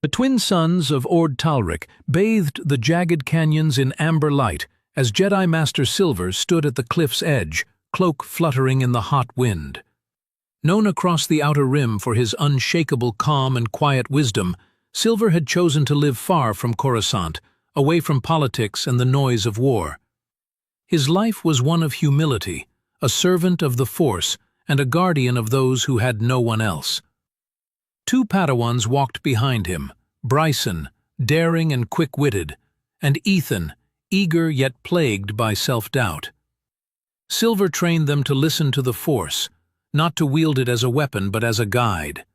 The twin sons of Ord Talric bathed the jagged canyons in amber light as Jedi Master Silver stood at the cliff's edge, cloak fluttering in the hot wind. Known across the Outer Rim for his unshakable calm and quiet wisdom, Silver had chosen to live far from Coruscant, away from politics and the noise of war. His life was one of humility, a servant of the Force and a guardian of those who had no one else. Two Padawans walked behind him, Bryson, daring and quick-witted, and Ethan, eager yet plagued by self-doubt. Silver trained them to listen to the Force, not to wield it as a weapon but as a guide.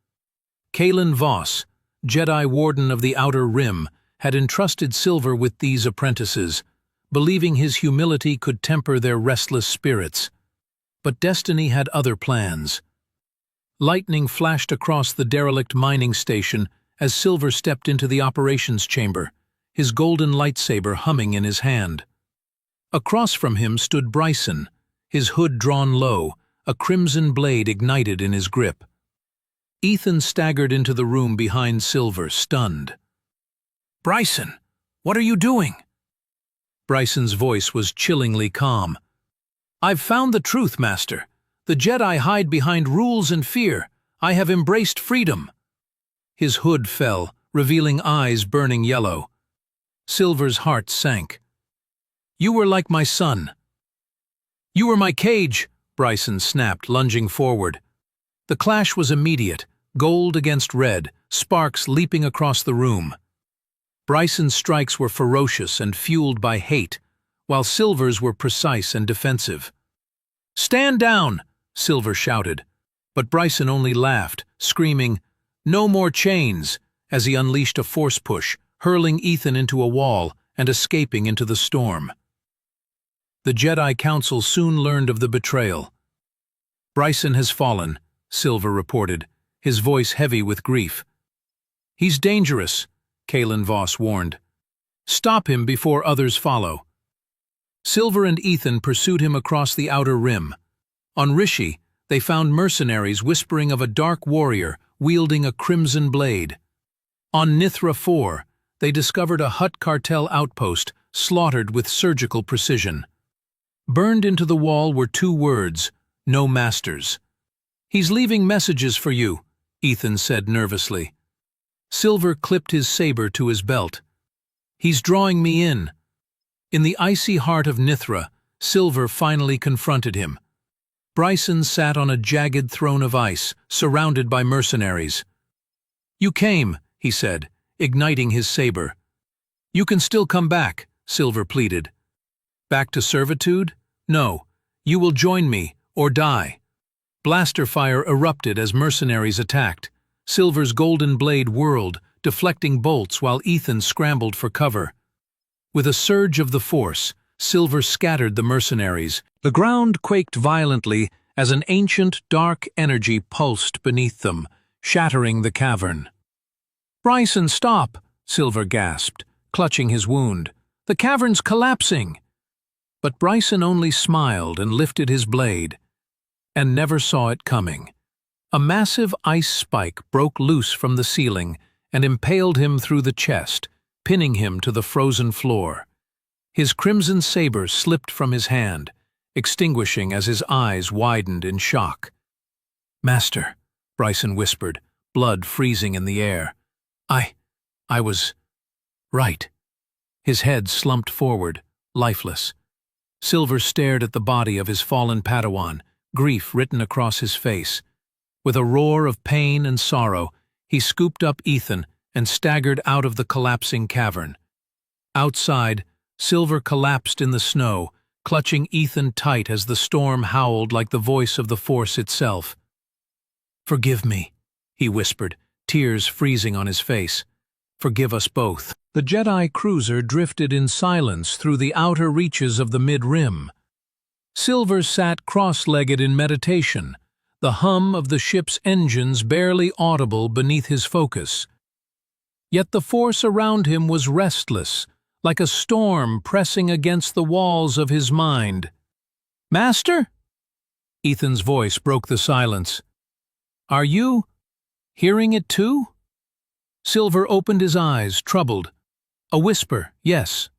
Kalen Voss, Jedi Warden of the Outer Rim, had entrusted Silver with these apprentices, believing his humility could temper their restless spirits. But destiny had other plans. Lightning flashed across the derelict mining station as Silver stepped into the operations chamber, his golden lightsaber humming in his hand. Across from him stood Bryson, his hood drawn low, a crimson blade ignited in his grip. Ethan staggered into the room behind Silver, stunned. "Bryson, what are you doing?" Bryson's voice was chillingly calm. "I've found the truth, Master. The Jedi hide behind rules and fear. I have embraced freedom." His hood fell, revealing eyes burning yellow. Silver's heart sank. "You were like my son." "You were my cage," Bryson snapped, lunging forward. The clash was immediate, gold against red, sparks leaping across the room. Bryson's strikes were ferocious and fueled by hate, while Silver's were precise and defensive. "Stand down!" Silver shouted, but Bryson only laughed, screaming, "No more chains," as he unleashed a force push, hurling Ethan into a wall and escaping into the storm. The Jedi Council soon learned of the betrayal. "Bryson has fallen," Silver reported, his voice heavy with grief. "He's dangerous," Kalen Voss warned. "Stop him before others follow." Silver and Ethan pursued him across the Outer Rim. On Rishi, they found mercenaries whispering of a dark warrior wielding a crimson blade. On Nithra 4, they discovered a Hutt cartel outpost slaughtered with surgical precision. Burned into the wall were two words, "No masters." "He's leaving messages for you," Ethan said nervously. Silver clipped his saber to his belt. "He's drawing me in." In the icy heart of Nithra, Silver finally confronted him. Bryson sat on a jagged throne of ice, surrounded by mercenaries. "You came," he said, igniting his saber. "You can still come back," Silver pleaded. "Back to servitude? No. You will join me, or die." Blaster fire erupted as mercenaries attacked. Silver's golden blade whirled, deflecting bolts while Ethan scrambled for cover. With a surge of the Force, Silver scattered the mercenaries. The ground quaked violently as an ancient, dark energy pulsed beneath them, shattering the cavern. "Bryson, stop!" Silver gasped, clutching his wound. "The cavern's collapsing!" But Bryson only smiled and lifted his blade, and never saw it coming. A massive ice spike broke loose from the ceiling and impaled him through the chest, pinning him to the frozen floor. His crimson saber slipped from his hand, extinguishing as his eyes widened in shock. "Master," Bryson whispered, blood freezing in the air. I was right." His head slumped forward, lifeless. Silver stared at the body of his fallen Padawan, grief written across his face. With a roar of pain and sorrow, he scooped up Ethan and staggered out of the collapsing cavern. Outside, Silver collapsed in the snow, clutching Ethan tight as the storm howled like the voice of the Force itself. "Forgive me," he whispered, tears freezing on his face. "Forgive us both." The Jedi cruiser drifted in silence through the outer reaches of the mid-rim. Silver sat cross-legged in meditation, the hum of the ship's engines barely audible beneath his focus. Yet the Force around him was restless, like a storm pressing against the walls of his mind. "Master?" Ethan's voice broke the silence. "Are you hearing it too?" Silver opened his eyes, troubled. A whisper, yes.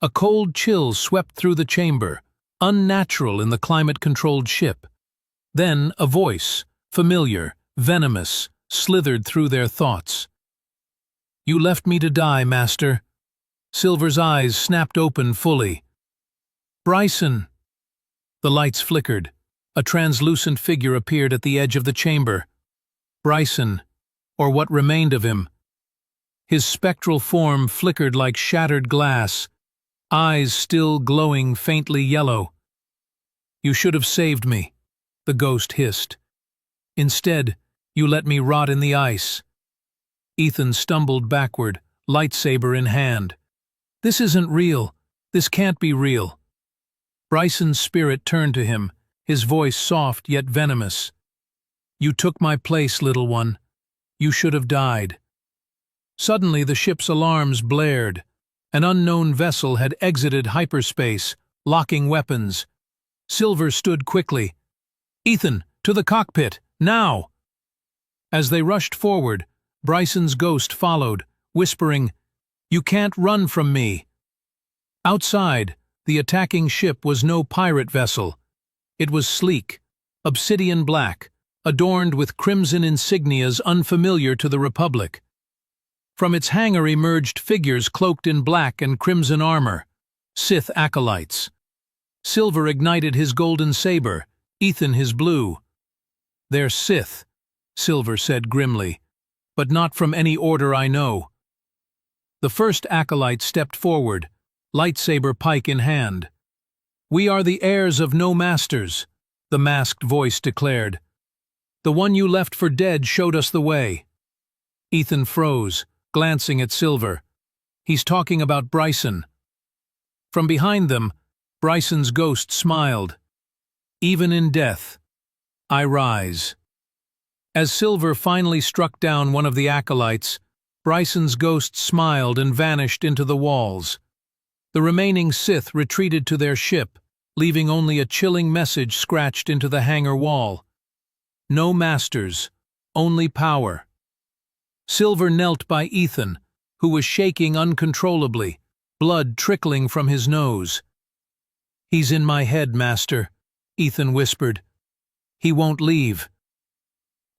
A cold chill swept through the chamber, unnatural in the climate-controlled ship. Then a voice, familiar, venomous, slithered through their thoughts. "You left me to die, Master." Silver's eyes snapped open fully. "Bryson!" The lights flickered. A translucent figure appeared at the edge of the chamber. Bryson, or what remained of him. His spectral form flickered like shattered glass, eyes still glowing faintly yellow. "You should have saved me," the ghost hissed. "Instead, you let me rot in the ice." Ethan stumbled backward, lightsaber in hand. "This isn't real. This can't be real." Bryson's spirit turned to him, his voice soft yet venomous. "You took my place, little one. You should have died." Suddenly the ship's alarms blared. An unknown vessel had exited hyperspace, locking weapons. Silver stood quickly. "Ethan, to the cockpit, now!" As they rushed forward, Bryson's ghost followed, whispering, "You can't run from me." Outside, the attacking ship was no pirate vessel. It was sleek, obsidian black, adorned with crimson insignias unfamiliar to the Republic. From its hangar emerged figures cloaked in black and crimson armor, Sith acolytes. Silver ignited his golden saber, Ethan his blue. "They're Sith," Silver said grimly, "but not from any order I know." The first acolyte stepped forward, lightsaber pike in hand. "We are the heirs of no masters," the masked voice declared. "The one you left for dead showed us the way." Ethan froze, glancing at Silver. "He's talking about Bryson." From behind them, Bryson's ghost smiled. "Even in death, I rise." As Silver finally struck down one of the acolytes, Bryson's ghost smiled and vanished into the walls. The remaining Sith retreated to their ship, leaving only a chilling message scratched into the hangar wall. "No masters, only power." Silver knelt by Ethan, who was shaking uncontrollably, blood trickling from his nose. "He's in my head, Master," Ethan whispered. "He won't leave."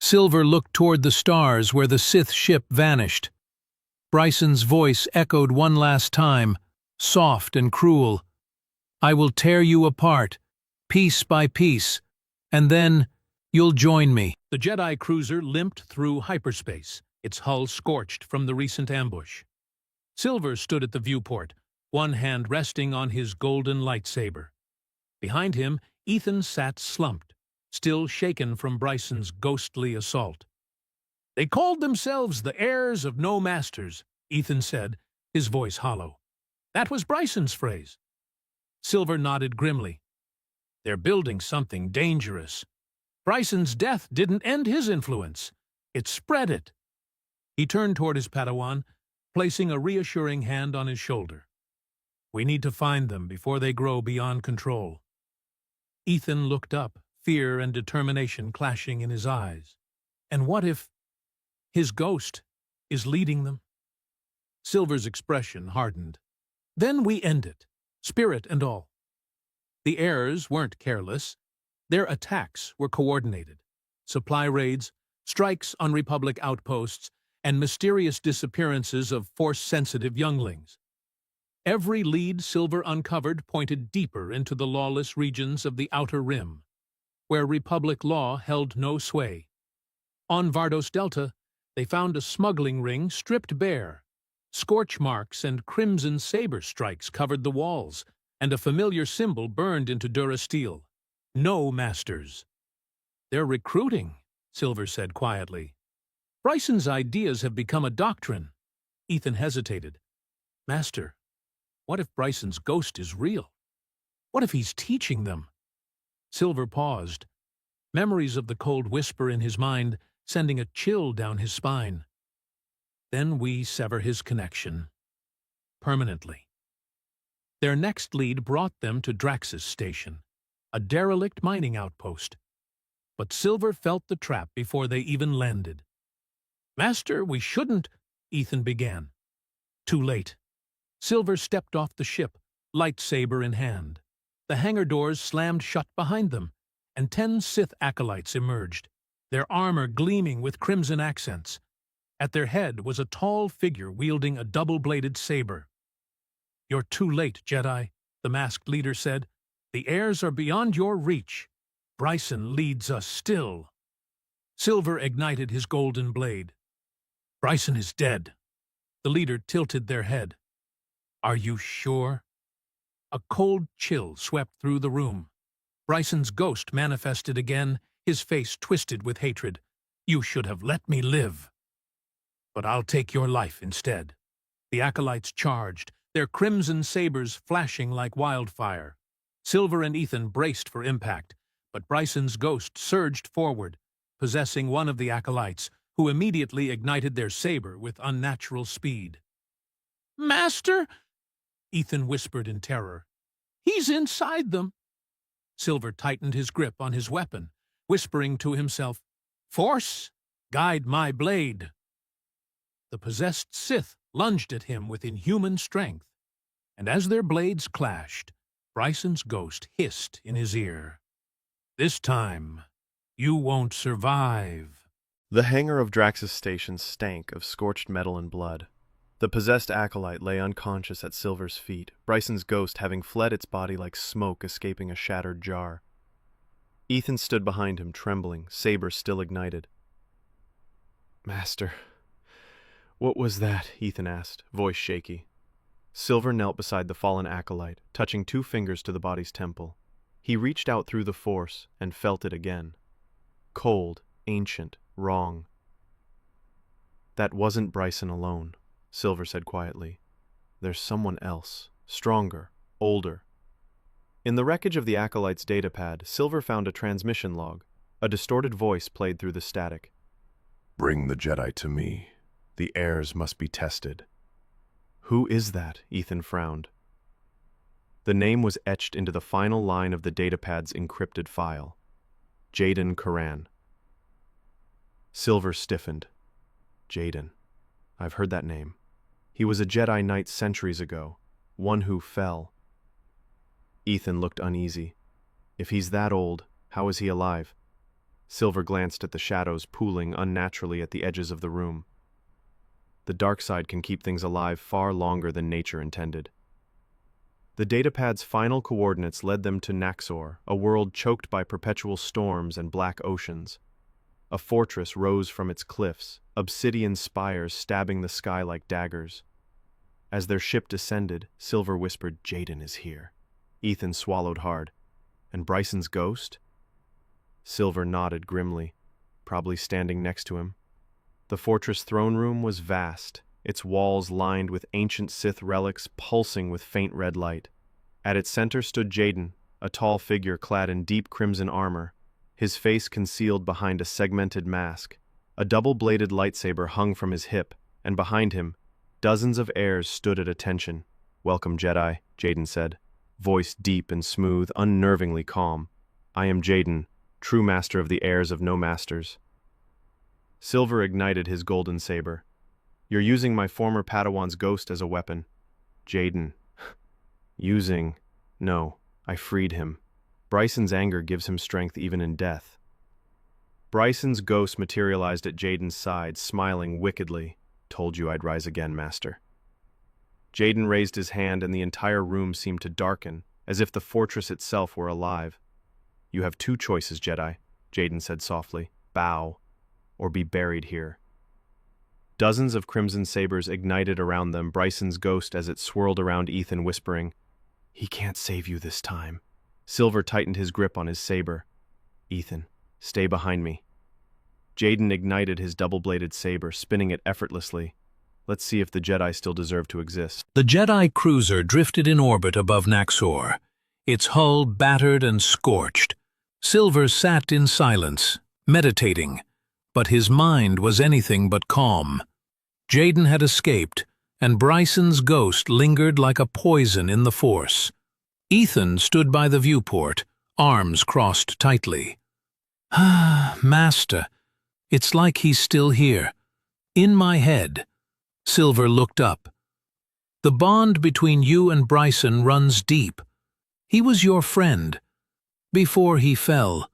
Silver looked toward the stars where the Sith ship vanished. Bryson's voice echoed one last time, soft and cruel. "I will tear you apart, piece by piece, and then you'll join me." The Jedi cruiser limped through hyperspace, its hull scorched from the recent ambush. Silver stood at the viewport, one hand resting on his golden lightsaber. Behind him, Ethan sat slumped, still shaken from Bryson's ghostly assault. "They called themselves the heirs of no masters," Ethan said, his voice hollow. "That was Bryson's phrase." Silver nodded grimly. "They're building something dangerous. Bryson's death didn't end his influence. It spread it." He turned toward his Padawan, placing a reassuring hand on his shoulder. "We need to find them before they grow beyond control." Ethan looked up, fear and determination clashing in his eyes. "And what if his ghost is leading them?" Silver's expression hardened. "Then we end it, spirit and all." The heirs weren't careless. Their attacks were coordinated. Supply raids, strikes on Republic outposts, and mysterious disappearances of Force-sensitive younglings. Every lead Silver uncovered pointed deeper into the lawless regions of the Outer Rim, where Republic law held no sway. On Vardos Delta, they found a smuggling ring stripped bare. Scorch marks and crimson saber strikes covered the walls, and a familiar symbol burned into Durasteel. No masters. "They're recruiting," Silver said quietly. "Bryson's ideas have become a doctrine." Ethan hesitated. "Master, what if Bryson's ghost is real? What if he's teaching them?" Silver paused, memories of the cold whisper in his mind sending a chill down his spine. "Then we sever his connection. Permanently." Their next lead brought them to Drax's station, a derelict mining outpost. But Silver felt the trap before they even landed. "Master, we shouldn't..." Ethan began. Too late. Silver stepped off the ship, lightsaber in hand. The hangar doors slammed shut behind them, and 10 Sith acolytes emerged, their armor gleaming with crimson accents. At their head was a tall figure wielding a double-bladed saber. "You're too late, Jedi," the masked leader said. "The heirs are beyond your reach. Bryson leads us still." Silver ignited his golden blade. "Bryson is dead." The leader tilted their head. "Are you sure?" A cold chill swept through the room. Bryson's ghost manifested again, his face twisted with hatred. "You should have let me live. But I'll take your life instead." The acolytes charged, their crimson sabers flashing like wildfire. Silver and Ethan braced for impact, but Bryson's ghost surged forward, possessing one of the acolytes, who immediately ignited their saber with unnatural speed. "Master," Ethan whispered in terror. "He's inside them." Silver tightened his grip on his weapon, whispering to himself, "Force, guide my blade." The possessed Sith lunged at him with inhuman strength, and as their blades clashed, Bryson's ghost hissed in his ear, "This time, you won't survive." The hangar of Drax's station stank of scorched metal and blood. The possessed acolyte lay unconscious at Silver's feet, Bryson's ghost having fled its body like smoke escaping a shattered jar. Ethan stood behind him, trembling, saber still ignited. "Master, what was that?" Ethan asked, voice shaky. Silver knelt beside the fallen acolyte, touching 2 fingers to the body's temple. He reached out through the force and felt it again. Cold, ancient, wrong. "That wasn't Bryson alone," Silver said quietly. "There's someone else, stronger, older." In the wreckage of the acolyte's datapad, Silver found a transmission log. A distorted voice played through the static. "Bring the Jedi to me. The heirs must be tested." "Who is that?" Ethan frowned. The name was etched into the final line of the datapad's encrypted file. Jaden Karan. Silver stiffened. Jaden. I've heard that name. He was a Jedi Knight centuries ago, one who fell. Ethan looked uneasy. If he's that old, how is he alive? Silver glanced at the shadows pooling unnaturally at the edges of the room. The dark side can keep things alive far longer than nature intended. The datapad's final coordinates led them to Naxor, a world choked by perpetual storms and black oceans. A fortress rose from its cliffs, obsidian spires stabbing the sky like daggers. As their ship descended, Silver whispered, "Jaden is here." Ethan swallowed hard. "And Bryson's ghost?" Silver nodded grimly, probably standing next to him. The fortress throne room was vast, its walls lined with ancient Sith relics pulsing with faint red light. At its center stood Jaden, a tall figure clad in deep crimson armor, his face concealed behind a segmented mask. A double-bladed lightsaber hung from his hip, and behind him, dozens of heirs stood at attention. "Welcome, Jedi," Jaden said, voice deep and smooth, unnervingly calm. "I am Jaden, true master of the heirs of no masters." Silver ignited his golden saber. "You're using my former Padawan's ghost as a weapon." Jaden. "Using? No, I freed him. Bryson's anger gives him strength even in death." Bryson's ghost materialized at Jaden's side, smiling wickedly. "Told you I'd rise again, Master." Jaden raised his hand and the entire room seemed to darken, as if the fortress itself were alive. "You have 2 choices, Jedi," Jaden said softly. "Bow, or be buried here." Dozens of crimson sabers ignited around them, Bryson's ghost as it swirled around Ethan, whispering, "He can't save you this time." Silver tightened his grip on his saber. "Ethan, stay behind me." Jaden ignited his double-bladed saber, spinning it effortlessly. Let's see if the Jedi still deserve to exist. The Jedi cruiser drifted in orbit above Naxor, its hull battered and scorched. Silver sat in silence, meditating, but his mind was anything but calm. Jaden had escaped, and Bryson's ghost lingered like a poison in the Force. Ethan stood by the viewport, arms crossed tightly. "Ah, Master, it's like he's still here. In my head." Silver looked up. "The bond between you and Bryson runs deep. He was your friend. Before he fell."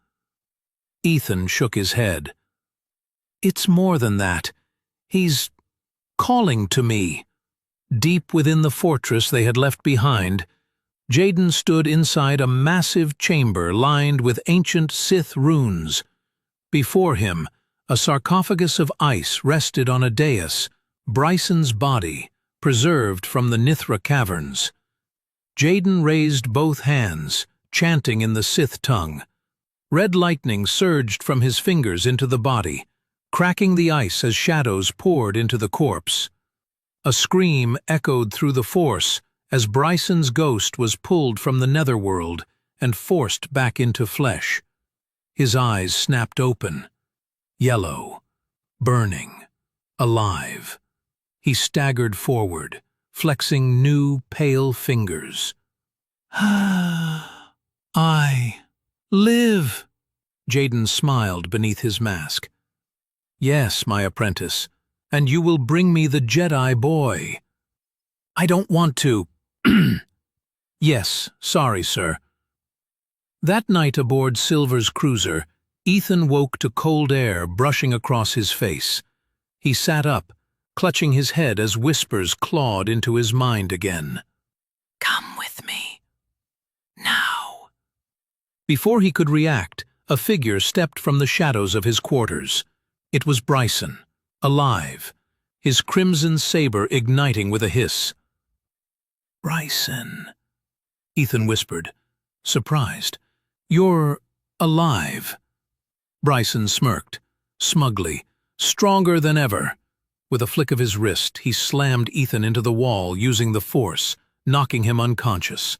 Ethan shook his head. "It's more than that. He's calling to me." Deep within the fortress they had left behind, Jaden stood inside a massive chamber lined with ancient Sith runes. Before him, a sarcophagus of ice rested on a dais, Bryson's body, preserved from the Nithra caverns. Jaden raised both hands, chanting in the Sith tongue. Red lightning surged from his fingers into the body, cracking the ice as shadows poured into the corpse. A scream echoed through the Force as Bryson's ghost was pulled from the netherworld and forced back into flesh. His eyes snapped open. Yellow, burning, alive. He staggered forward, flexing new, pale fingers. "I live," Jaden smiled beneath his mask. "Yes, my apprentice, and you will bring me the Jedi boy." "I don't want to." "Yes, sorry, sir." That night aboard Silver's cruiser, Ethan woke to cold air brushing across his face. He sat up, clutching his head as whispers clawed into his mind again. "Come with me. Now." Before he could react, a figure stepped from the shadows of his quarters. It was Bryson, alive, his crimson saber igniting with a hiss. "Bryson," Ethan whispered, surprised. "You're alive." Bryson smirked, smugly, stronger than ever. With a flick of his wrist, he slammed Ethan into the wall using the Force, knocking him unconscious.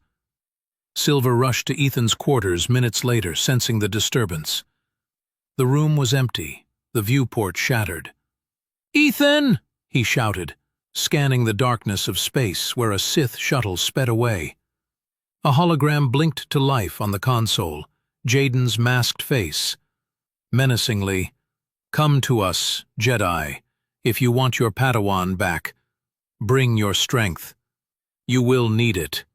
Silver rushed to Ethan's quarters minutes later, sensing the disturbance. The room was empty, the viewport shattered. "Ethan!" he shouted, scanning the darkness of space where a Sith shuttle sped away. A hologram blinked to life on the console, Jaden's masked face. Menacingly, "Come to us, Jedi, if you want your Padawan back. Bring your strength. You will need it."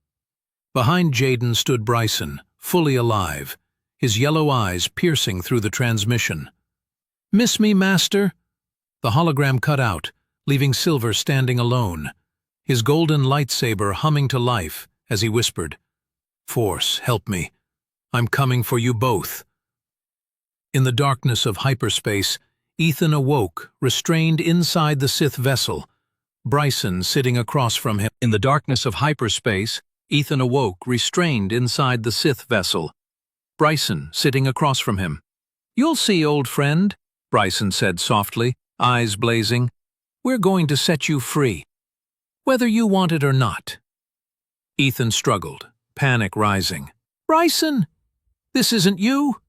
Behind Jaden stood Bryson, fully alive, his yellow eyes piercing through the transmission. "Miss me, Master?" The hologram cut out, leaving Silver standing alone, his golden lightsaber humming to life as he whispered, "Force, help me. I'm coming for you both." In the darkness of hyperspace, Ethan awoke, restrained inside the Sith vessel, Bryson sitting across from him. In the darkness of hyperspace, Ethan awoke, restrained inside the Sith vessel, Bryson sitting across from him. "You'll see, old friend," Bryson said softly, eyes blazing. "We're going to set you free, whether you want it or not." Ethan struggled, panic rising. "Bryson! This isn't you!"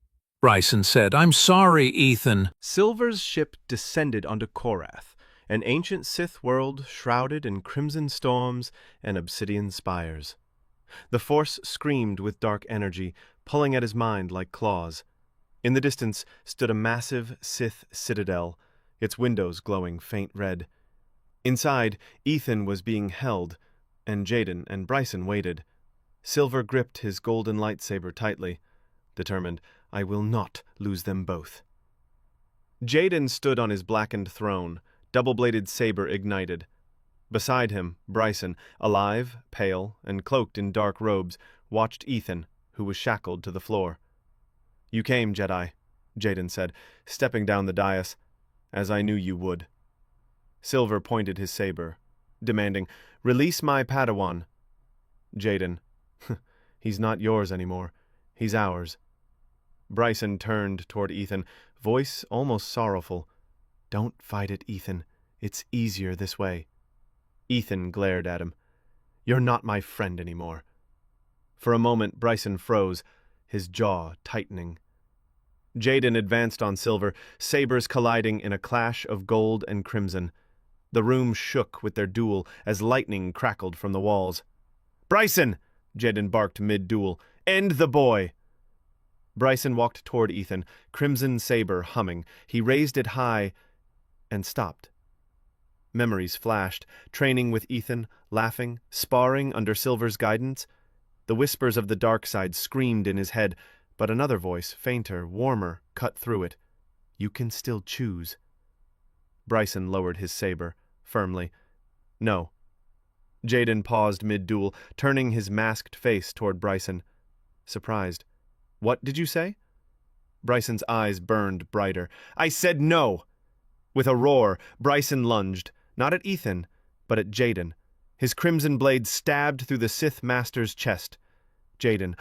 Bryson said. "I'm sorry, Ethan." Silver's ship descended onto Korath, an ancient Sith world shrouded in crimson storms and obsidian spires. The Force screamed with dark energy, pulling at his mind like claws. In the distance stood a massive Sith citadel, its windows glowing faint red. Inside, Ethan was being held, and Jaden and Bryson waited. Silver gripped his golden lightsaber tightly, determined, "I will not lose them both." Jaden stood on his blackened throne, double-bladed saber ignited. Beside him, Bryson, alive, pale, and cloaked in dark robes, watched Ethan, who was shackled to the floor. "You came, Jedi," Jaden said, stepping down the dais, "as I knew you would." Silver pointed his saber, demanding, "Release my Padawan." Jaden, "He's not yours anymore. He's ours." Bryson turned toward Ethan, voice almost sorrowful. "Don't fight it, Ethan. It's easier this way." Ethan glared at him. "You're not my friend anymore." For a moment, Bryson froze, his jaw tightening. Jaden advanced on Silver, sabers colliding in a clash of gold and crimson. The room shook with their duel as lightning crackled from the walls. "Bryson!" Jaden barked mid-duel. "End the boy!" Bryson walked toward Ethan, crimson saber humming. He raised it high and stopped. Memories flashed, training with Ethan, laughing, sparring under Silver's guidance. The whispers of the dark side screamed in his head, but another voice, fainter, warmer, cut through it. You can still choose. Bryson lowered his saber, firmly. No. Jaden paused mid-duel, turning his masked face toward Bryson. Surprised. What did you say? Bryson's eyes burned brighter. I said no! With a roar, Bryson lunged, not at Ethan, but at Jaden. His crimson blade stabbed through the Sith Master's chest. Jaden,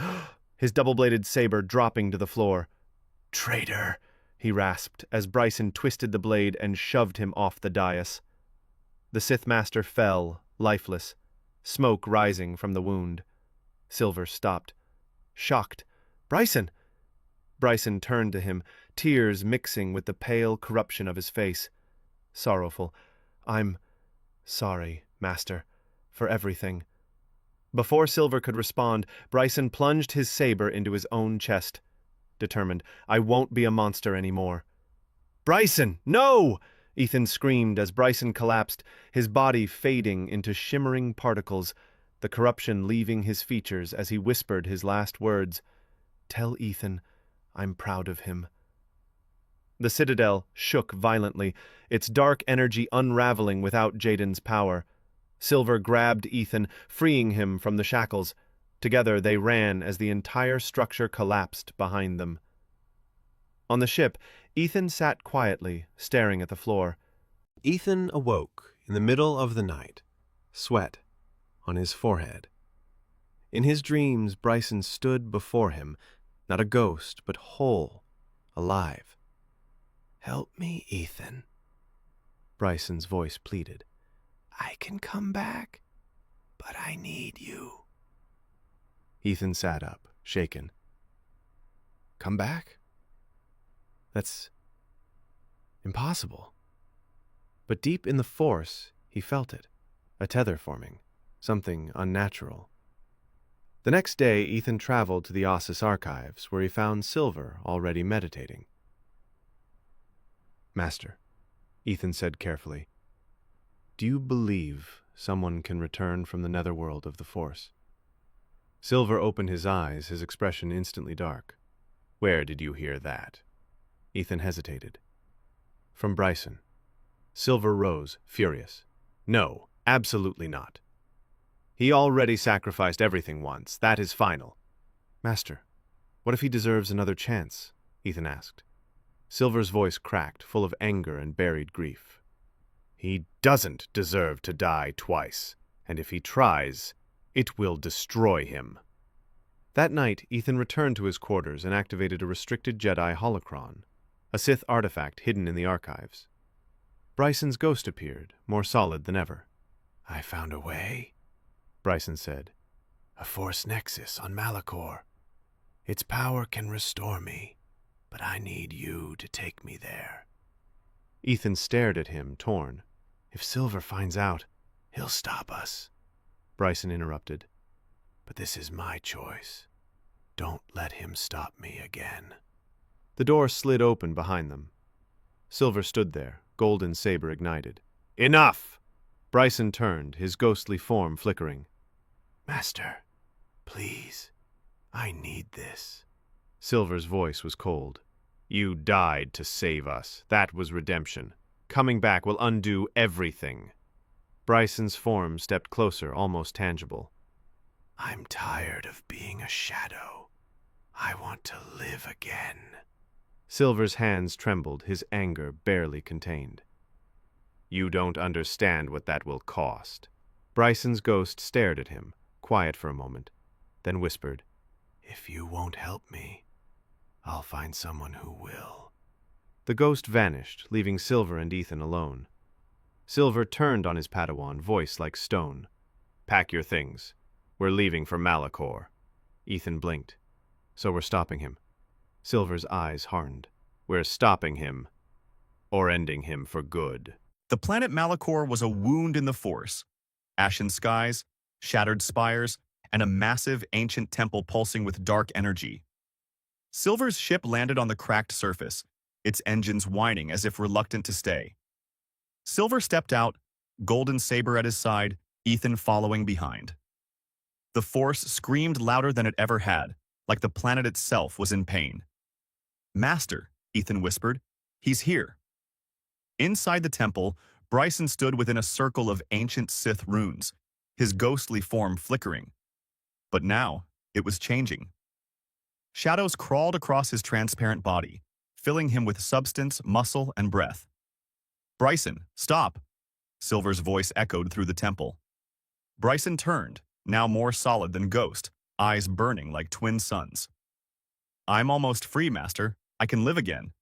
his double-bladed saber dropping to the floor. Traitor, he rasped as Bryson twisted the blade and shoved him off the dais. The Sith Master fell, lifeless, smoke rising from the wound. Silver stopped. Shocked. Bryson! Bryson turned to him, tears mixing with the pale corruption of his face. Sorrowful. I'm sorry, Master, for everything. Before Silver could respond, Bryson plunged his saber into his own chest. Determined, I won't be a monster anymore. Bryson, no! Ethan screamed as Bryson collapsed, his body fading into shimmering particles, the corruption leaving his features as he whispered his last words. Tell Ethan I'm proud of him. The Citadel shook violently, its dark energy unraveling without Jaden's power. Silver grabbed Ethan, freeing him from the shackles. Together they ran as the entire structure collapsed behind them. On the ship, Ethan sat quietly, staring at the floor. Ethan awoke in the middle of the night, sweat on his forehead. In his dreams, Bryson stood before him, not a ghost, but whole, alive. Help me, Ethan, Bryson's voice pleaded. I can come back, but I need you. Ethan sat up, shaken. Come back? That's impossible. But deep in the Force, he felt it, a tether forming, something unnatural. The next day, Ethan traveled to the Ossus archives, where he found Silver already meditating. Master, Ethan said carefully, do you believe someone can return from the netherworld of the Force? Silver opened his eyes, his expression instantly dark. Where did you hear that? Ethan hesitated. From Bryson. Silver rose, furious. No, absolutely not. He already sacrificed everything once. That is final. Master, what if he deserves another chance? Ethan asked. Silver's voice cracked, full of anger and buried grief. He doesn't deserve to die twice, and if he tries, it will destroy him. That night, Ethan returned to his quarters and activated a restricted Jedi holocron, a Sith artifact hidden in the archives. Bryson's ghost appeared, more solid than ever. I found a way, Bryson said. A Force nexus on Malachor. Its power can restore me, but I need you to take me there. Ethan stared at him, torn. If Silver finds out, he'll stop us. Bryson interrupted. But this is my choice. Don't let him stop me again. The door slid open behind them. Silver stood there, golden saber ignited. Enough! Bryson turned, his ghostly form flickering. Master, please, I need this. Silver's voice was cold. You died to save us. That was redemption. Coming back will undo everything. Bryson's form stepped closer, almost tangible. I'm tired of being a shadow. I want to live again. Silver's hands trembled, his anger barely contained. You don't understand what that will cost. Bryson's ghost stared at him, quiet for a moment, then whispered, If you won't help me, I'll find someone who will. The ghost vanished, leaving Silver and Ethan alone. Silver turned on his Padawan, voice like stone. Pack your things. We're leaving for Malachor. Ethan blinked. So we're stopping him. Silver's eyes hardened. We're stopping him, or ending him for good. The planet Malachor was a wound in the Force. Ashen skies, shattered spires, and a massive ancient temple pulsing with dark energy. Silver's ship landed on the cracked surface, its engines whining as if reluctant to stay. Silver stepped out, golden saber at his side, Ethan following behind. The force screamed louder than it ever had, like the planet itself was in pain. "Master," Ethan whispered, "he's here." Inside the temple, Bryson stood within a circle of ancient Sith runes, his ghostly form flickering. But now, it was changing. Shadows crawled across his transparent body, filling him with substance, muscle, and breath. "Bryson, stop!" Silver's voice echoed through the temple. Bryson turned, now more solid than ghost, eyes burning like twin suns. "I'm almost free, Master. I can live again.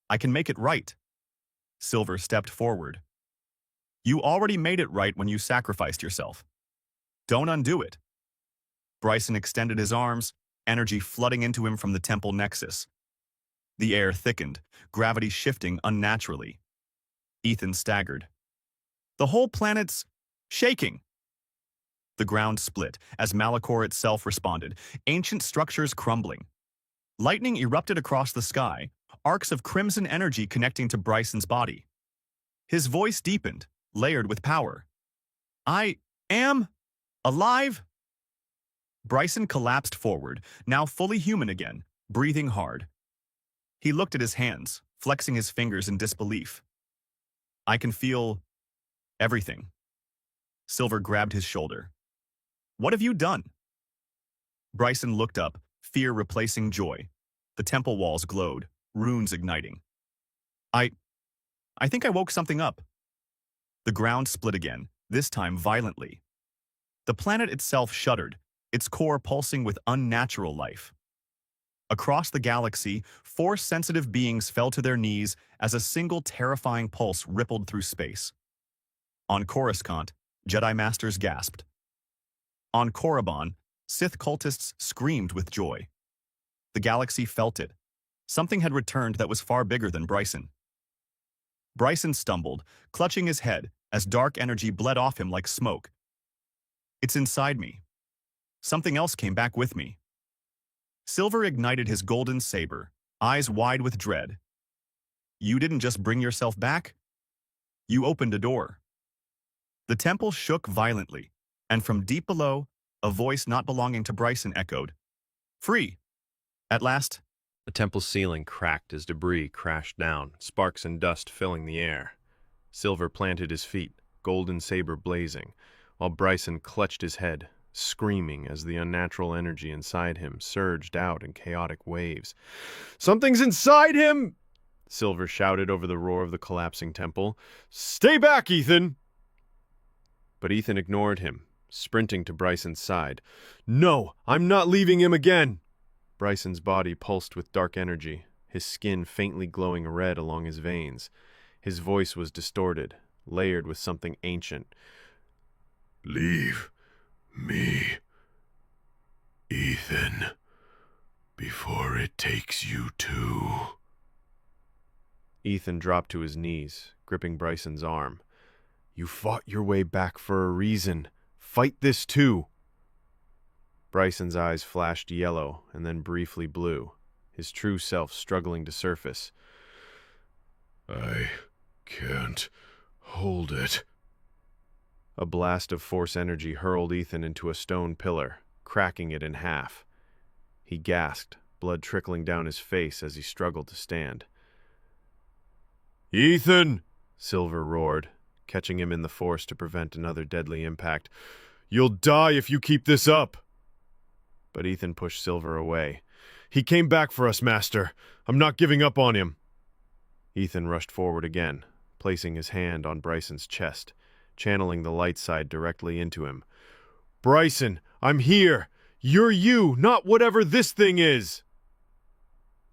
I can make it right." Silver stepped forward. "You already made it right when you sacrificed yourself. Don't undo it." Bryson extended his arms, energy flooding into him from the temple nexus. The air thickened, gravity shifting unnaturally. Ethan staggered. "The whole planet's shaking." The ground split as Malachor itself responded, ancient structures crumbling. Lightning erupted across the sky, arcs of crimson energy connecting to Bryson's body. His voice deepened, layered with power. "I am alive?" Bryson collapsed forward, now fully human again, breathing hard. He looked at his hands, flexing his fingers in disbelief. "I can feel everything." Silver grabbed his shoulder. "What have you done?" Bryson looked up, fear replacing joy. The temple walls glowed, runes igniting. I think I woke something up." The ground split again, this time violently. The planet itself shuddered, its core pulsing with unnatural life. Across the galaxy, force-sensitive beings fell to their knees as a single terrifying pulse rippled through space. On Coruscant, Jedi Masters gasped. On Korriban, Sith cultists screamed with joy. The galaxy felt it. Something had returned that was far bigger than Bryson. Bryson stumbled, clutching his head as dark energy bled off him like smoke. "It's inside me. Something else came back with me." Silver ignited his golden saber, eyes wide with dread. "You didn't just bring yourself back? You opened a door." The temple shook violently, and from deep below, a voice not belonging to Bryson echoed, "Free!" At last, The temple's ceiling cracked as debris crashed down, sparks and dust filling the air. Silver planted his feet, golden saber blazing, while Bryson clutched his head, screaming as the unnatural energy inside him surged out in chaotic waves. "Something's inside him!" Silver shouted over the roar of the collapsing temple. "Stay back, Ethan!" But Ethan ignored him, sprinting to Bryson's side. "No, I'm not leaving him again!" Bryson's body pulsed with dark energy, his skin faintly glowing red along his veins. His voice was distorted, layered with something ancient. Leave me, Ethan, before it takes you too. Ethan dropped to his knees, gripping Bryson's arm. "You fought your way back for a reason. Fight this too." Bryson's eyes flashed yellow and then briefly blue, his true self struggling to surface. I can't hold it. A blast of force energy hurled Ethan into a stone pillar, cracking it in half. He gasped, blood trickling down his face as he struggled to stand. Ethan! Silver roared, catching him in the force to prevent another deadly impact. You'll die if you keep this up! But Ethan pushed Silver away. He came back for us, Master. I'm not giving up on him. Ethan rushed forward again, placing his hand on Bryson's chest, channeling the light side directly into him. Bryson, I'm here! You're you, not whatever this thing is!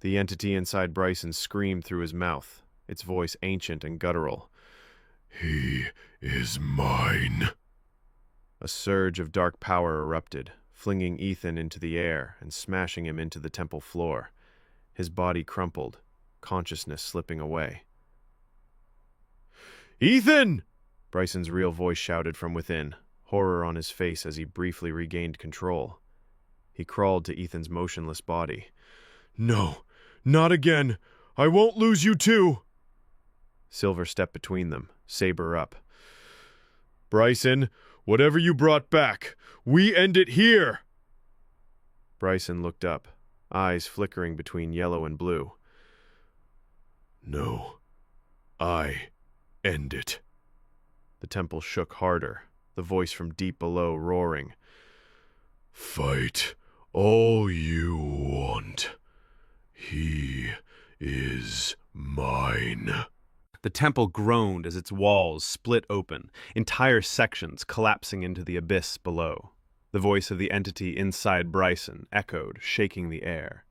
The entity inside Bryson screamed through his mouth, its voice ancient and guttural. He is mine. A surge of dark power erupted, flinging Ethan into the air and smashing him into the temple floor. His body crumpled, consciousness slipping away. Ethan! Bryson's real voice shouted from within, horror on his face as he briefly regained control. He crawled to Ethan's motionless body. No, not again. I won't lose you too. Silver stepped between them, saber up. Bryson, whatever you brought back, we end it here! Bryson looked up, eyes flickering between yellow and blue. No, I end it. The temple shook harder, the voice from deep below roaring. Fight all you want. He is mine. The temple groaned as its walls split open, entire sections collapsing into the abyss below. The voice of the entity inside Bryson echoed, shaking the air.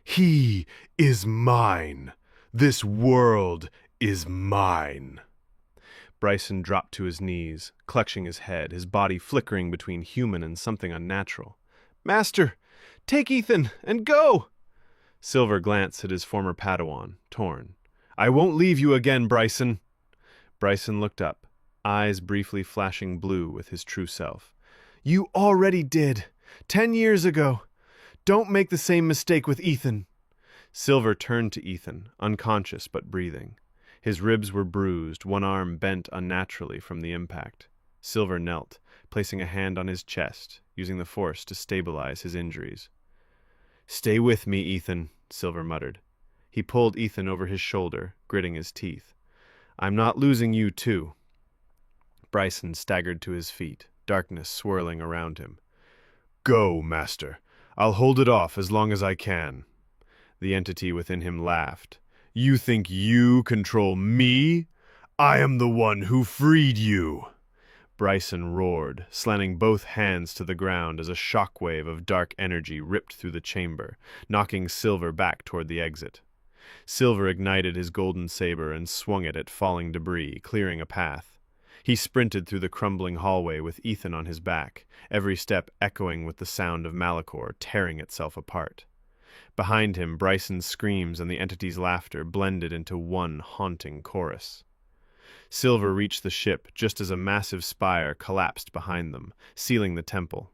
He is mine. This world is mine. Bryson dropped to his knees, clutching his head, his body flickering between human and something unnatural. Master, take Ethan and go! Silver glanced at his former Padawan, torn. I won't leave you again, Bryson. Bryson looked up, eyes briefly flashing blue with his true self. You already did. 10 years ago. Don't make the same mistake with Ethan. Silver turned to Ethan, unconscious but breathing. His ribs were bruised, one arm bent unnaturally from the impact. Silver knelt, placing a hand on his chest, using the force to stabilize his injuries. Stay with me, Ethan, Silver muttered. He pulled Ethan over his shoulder, gritting his teeth. I'm not losing you, too. Bryson staggered to his feet, darkness swirling around him. Go, Master. I'll hold it off as long as I can. The entity within him laughed. You think you control me? I am the one who freed you. Bryson roared, slanting both hands to the ground as a shockwave of dark energy ripped through the chamber, knocking Silver back toward the exit. Silver ignited his golden saber and swung it at falling debris, clearing a path. He sprinted through the crumbling hallway with Ethan on his back, every step echoing with the sound of Malachor tearing itself apart. Behind him, Bryson's screams and the entity's laughter blended into one haunting chorus. Silver reached the ship just as a massive spire collapsed behind them, sealing the temple.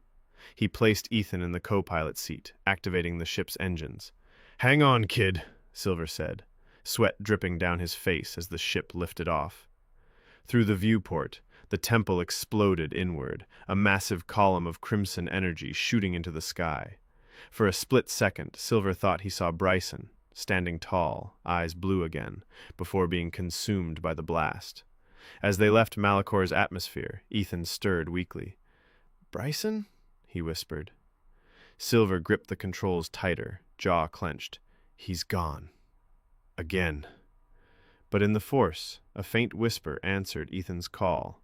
He placed Ethan in the co-pilot seat, activating the ship's engines. Hang on, kid, Silver said, sweat dripping down his face as the ship lifted off. Through the viewport, the temple exploded inward, a massive column of crimson energy shooting into the sky. For a split second, Silver thought he saw Bryson, standing tall, eyes blue again, before being consumed by the blast. As they left Malachor's atmosphere, Ethan stirred weakly. Bryson? He whispered. Silver gripped the controls tighter, jaw clenched. He's gone. Again. But in the Force, a faint whisper answered Ethan's call.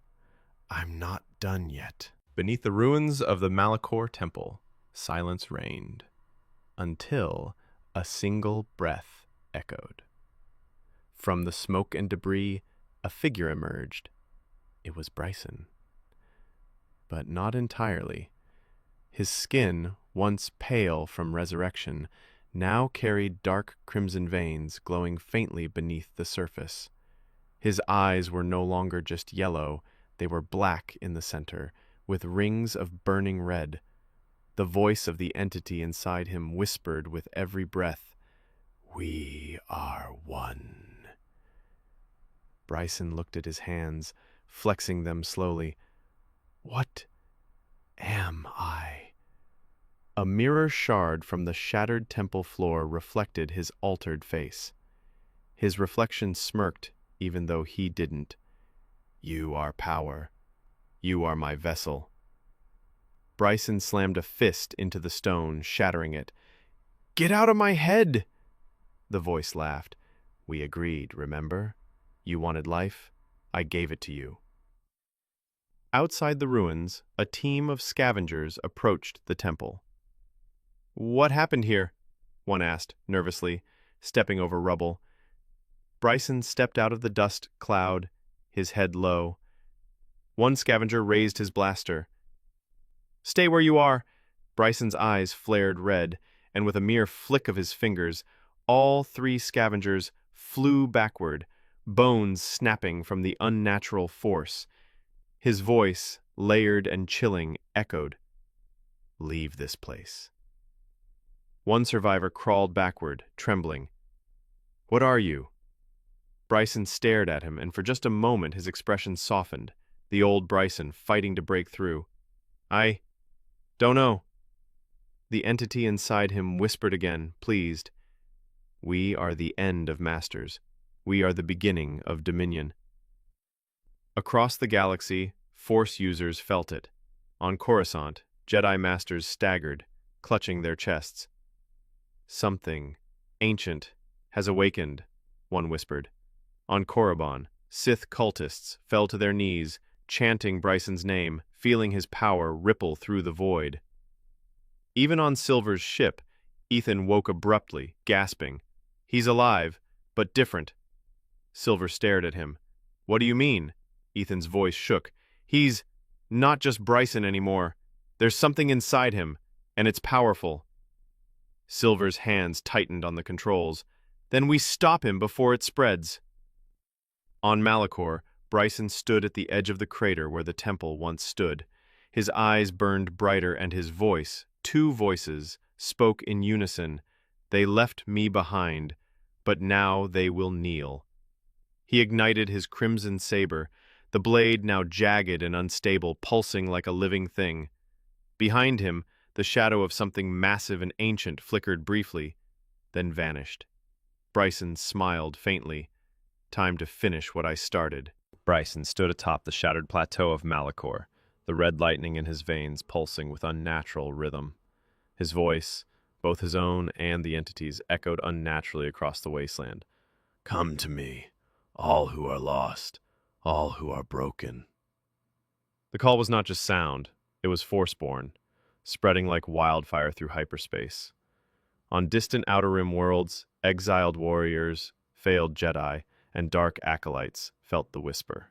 I'm not done yet. Beneath the ruins of the Malachor temple, silence reigned, until a single breath echoed. From the smoke and debris, a figure emerged. It was Bryson. But not entirely. His skin, once pale from resurrection, now carried dark crimson veins glowing faintly beneath the surface. His eyes were no longer just yellow, they were black in the center, with rings of burning red. The voice of the entity inside him whispered with every breath, We are one. Bryson looked at his hands, flexing them slowly. What am I? A mirror shard from the shattered temple floor reflected his altered face. His reflection smirked, even though he didn't. You are power. You are my vessel. Bryson slammed a fist into the stone, shattering it. Get out of my head! The voice laughed. We agreed, remember? You wanted life? I gave it to you. Outside the ruins, a team of scavengers approached the temple. What happened here? One asked, nervously, stepping over rubble. Bryson stepped out of the dust cloud, his head low. One scavenger raised his blaster. Stay where you are! Bryson's eyes flared red, and with a mere flick of his fingers, all 3 scavengers flew backward, bones snapping from the unnatural force. His voice, layered and chilling, echoed. Leave this place. One survivor crawled backward, trembling. What are you? Bryson stared at him, and for just a moment his expression softened, The old Bryson fighting to break through. I don't know. The entity inside him whispered again, pleased. We are the end of Masters. We are the beginning of Dominion. Across the galaxy, Force users felt it. On Coruscant, Jedi Masters staggered, clutching their chests. Something ancient has awakened, one whispered. On Korriban, Sith cultists fell to their knees, chanting Bryson's name, feeling his power ripple through the void. Even on Silver's ship, Ethan woke abruptly, gasping. He's alive, but different. Silver stared at him. What do you mean? Ethan's voice shook. He's not just Bryson anymore. There's something inside him, and it's powerful. Silver's hands tightened on the controls. Then we stop him before it spreads. On Malachor, Bryson stood at the edge of the crater where the temple once stood. His eyes burned brighter and his voice, two voices, spoke in unison. They left me behind, but now they will kneel. He ignited his crimson saber, the blade now jagged and unstable, pulsing like a living thing. Behind him, the shadow of something massive and ancient flickered briefly, then vanished. Bryson smiled faintly. Time to finish what I started. Bryson stood atop the shattered plateau of Malachor, the red lightning in his veins pulsing with unnatural rhythm. His voice, both his own and the entity's, echoed unnaturally across the wasteland. Come to me, all who are lost, all who are broken. The call was not just sound, it was Forceborn, spreading like wildfire through hyperspace. On distant Outer Rim worlds, exiled warriors, failed Jedi, and dark acolytes felt the whisper.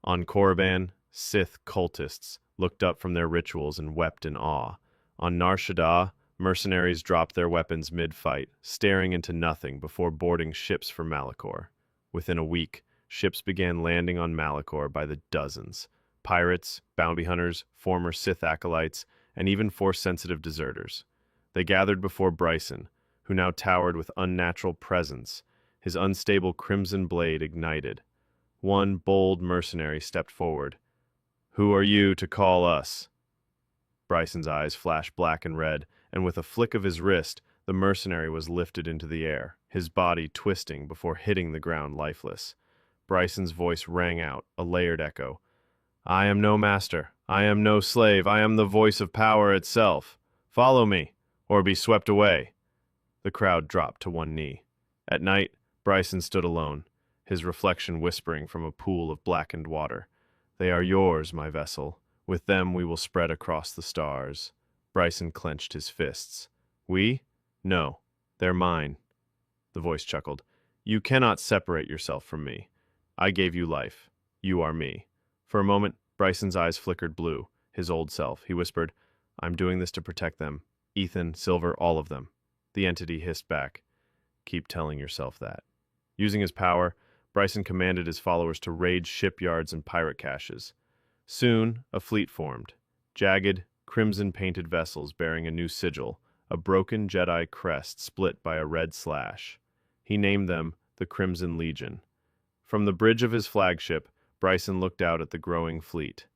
On Korriban, Sith cultists looked up from their rituals and wept in awe. On Nar Shaddaa, mercenaries dropped their weapons mid-fight, staring into nothing before boarding ships for Malachor. Within a week, ships began landing on Malachor by the dozens. Pirates, bounty hunters, former Sith acolytes, and even Force-sensitive deserters. They gathered before Bryson, who now towered with unnatural presence, his unstable crimson blade ignited. One bold mercenary stepped forward. Who are you to call us? Bryson's eyes flashed black and red, and with a flick of his wrist, the mercenary was lifted into the air, his body twisting before hitting the ground lifeless. Bryson's voice rang out, a layered echo. I am no master. I am no slave. I am the voice of power itself. Follow me, or be swept away. The crowd dropped to one knee. At night, Bryson stood alone, his reflection whispering from a pool of blackened water. They are yours, my vessel. With them we will spread across the stars. Bryson clenched his fists. We? No, they're mine. The voice chuckled. You cannot separate yourself from me. I gave you life. You are me. For a moment, Bryson's eyes flickered blue, his old self. He whispered, I'm doing this to protect them. Ethan, Silver, all of them. The entity hissed back. Keep telling yourself that. Using his power, Bryson commanded his followers to raid shipyards and pirate caches. Soon, a fleet formed. Jagged, crimson-painted vessels bearing a new sigil, a broken Jedi crest split by a red slash. He named them the Crimson Legion. From the bridge of his flagship, Bryson looked out at the growing fleet.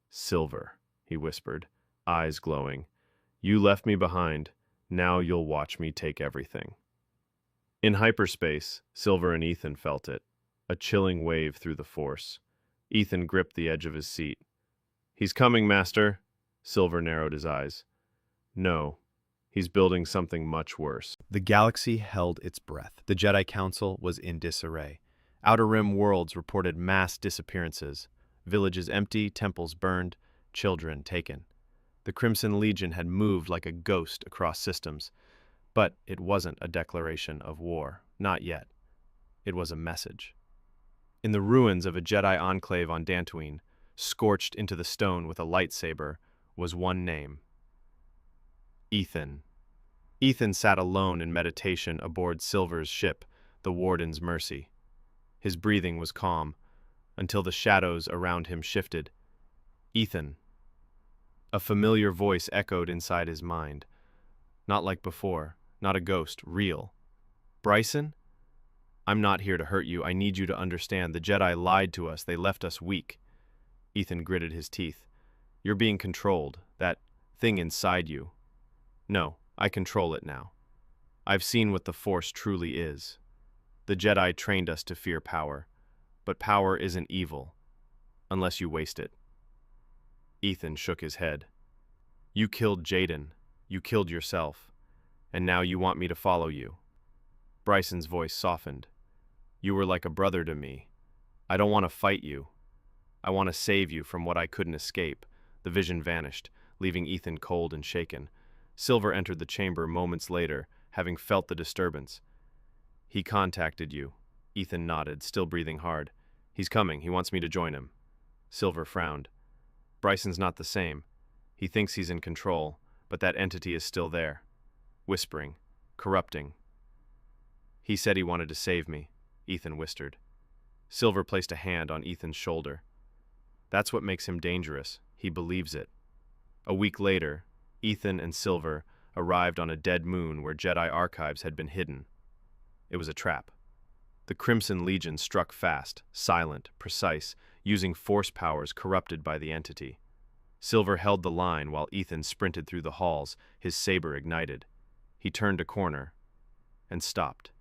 Silver, he whispered, eyes glowing. You left me behind. Now you'll watch me take everything. In hyperspace, Silver and Ethan felt it, a chilling wave through the Force. Ethan gripped the edge of his seat. He's coming, Master. Silver narrowed his eyes. No, he's building something much worse. The galaxy held its breath. The Jedi Council was in disarray. Outer Rim worlds reported mass disappearances. Villages empty, temples burned, children taken. The Crimson Legion had moved like a ghost across systems. But it wasn't a declaration of war. Not yet. It was a message. In the ruins of a Jedi enclave on Dantooine, scorched into the stone with a lightsaber, was one name. Ethan. Ethan sat alone in meditation aboard Silver's ship, the Warden's Mercy. His breathing was calm, until the shadows around him shifted. Ethan. A familiar voice echoed inside his mind. Not like before, not a ghost, real. Bryson? I'm not here to hurt you. I need you to understand. The Jedi lied to us. They left us weak. Ethan gritted his teeth. You're being controlled, that thing inside you. No, I control it now. I've seen what the Force truly is. The Jedi trained us to fear power, but power isn't evil, unless you waste it. Ethan shook his head. You killed Jaden, you killed yourself, and now you want me to follow you. Bryson's voice softened. You were like a brother to me. I don't want to fight you. I want to save you from what I couldn't escape. The vision vanished, leaving Ethan cold and shaken. Silver entered the chamber moments later, having felt the disturbance. He contacted you. Ethan nodded, still breathing hard. He's coming. He wants me to join him. Silver frowned. Bryson's not the same. He thinks he's in control, but that entity is still there. Whispering. Corrupting. He said he wanted to save me, Ethan whispered. Silver placed a hand on Ethan's shoulder. That's what makes him dangerous. He believes it. A week later, Ethan and Silver arrived on a dead moon where Jedi archives had been hidden. It was a trap. The Crimson Legion struck fast, silent, precise, using force powers corrupted by the entity. Silver held the line while Ethan sprinted through the halls, his saber ignited. He turned a corner and stopped.